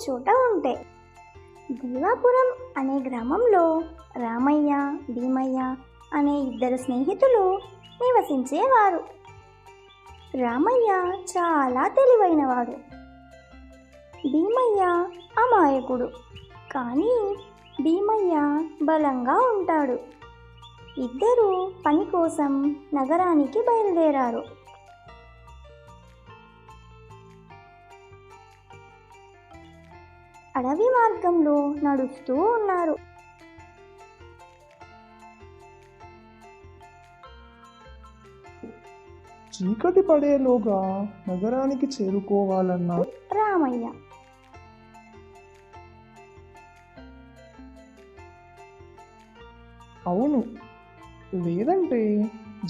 చోట ఉంటే. దేవాపురం అనే గ్రామంలో రామయ్య, భీమయ్య అనే ఇద్దరు స్నేహితులు నివసించేవారు. రామయ్య చాలా తెలివైనవాడు, భీమయ్య అమాయకుడు. కానీ భీమయ్య బలంగా ఉంటాడు. ఇద్దరు పని కోసం నగరానికి బయలుదేరారు. అడవి మార్గంలో నడుస్తూ ఉన్నారు. చీకటి పడేలోగా నగరానికి చేరుకోవాలన్న రామయ్య. అవును, లేదంటే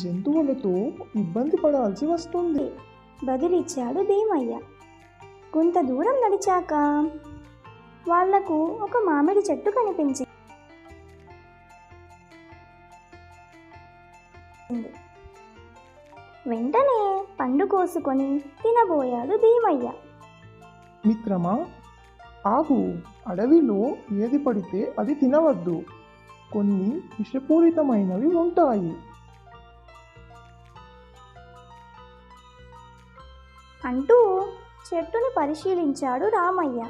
జంతువులతో ఇబ్బంది పడాల్సి వస్తుంది బదులిచ్చాడు భీమయ్య. కొంత దూరం నడిచాక వాళ్లకు ఒక మామిడి చెట్టు కనిపించింది. వెంటనే పండు కోసుకొని తినబోయాడు భీమయ్య. మిత్రమా, ఆగు. అడవిలో ఏది పడితే అది తినవద్దు. కొన్ని విషపూరితమైనవి ఉంటాయి అంటూ చెట్టును పరిశీలించాడు రామయ్య.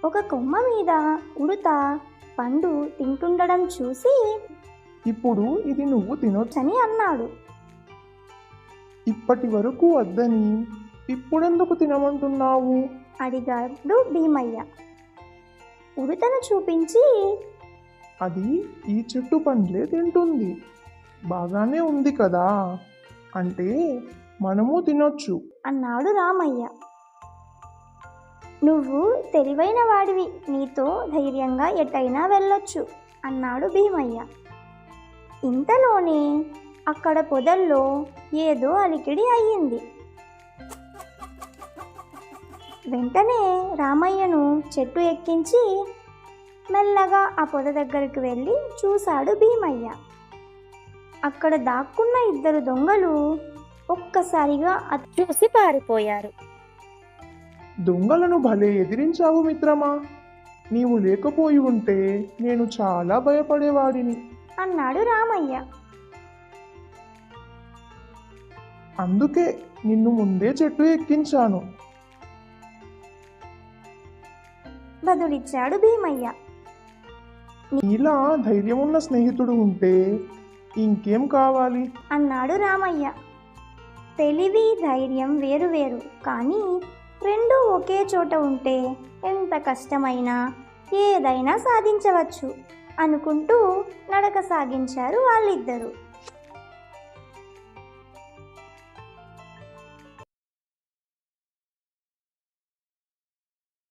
ఒక కొమ్మ మీద ఉడుత పండు తింటుండడం చూసి, ఇప్పుడు ఇది నువ్వు తినొచ్చని అన్నాడు. ఇప్పటి వరకు వద్దని ఇప్పుడెందుకు తినమంటున్నావు? అడిగాడు భీమయ్య. ఉడుతను చూపించి, అది ఈ చెట్టు పండ్లే తింటుంది, బాగానే ఉంది కదా, అంటే మనము తినొచ్చు అన్నాడు రామయ్య. నువ్వు తెలివైన వాడివి, నీతో ధైర్యంగా ఎటైనా వెళ్ళొచ్చు అన్నాడు భీమయ్య. ఇంతలోనే అక్కడ పొదల్లో ఏదో అలికిడి అయ్యింది. వెంటనే రామయ్యను చెట్టు ఎక్కించి మెల్లగా ఆ పొద దగ్గరికి వెళ్ళి చూశాడు భీమయ్య. అక్కడ దాక్కున్న ఇద్దరు దొంగలు ఒక్కసారిగా చూసి పారిపోయారు. దొంగలను భలే ఎదిరించావు మిత్రమా. నీవు లేకపోయి ఉంటే నేను చాలా భయపడేవాడిని అన్నాడు రామయ్య. అందుకే నిన్ను ముందే చెట్టు ఎక్కించాను బదులిచ్చాడు భీమయ్య. ఇలా ధైర్యమున్న స్నేహితుడు ఉంటే ఇంకేం కావాలి అన్నాడు రామయ్య. తెలివి, ధైర్యం వేరు వేరు, కానీ రెండూ ఒకే చోట ఉంటే ఎంత కష్టమైనా ఏదైనా సాధించవచ్చు అనుకుంటూ నడక సాగించారు వాళ్ళిద్దరూ.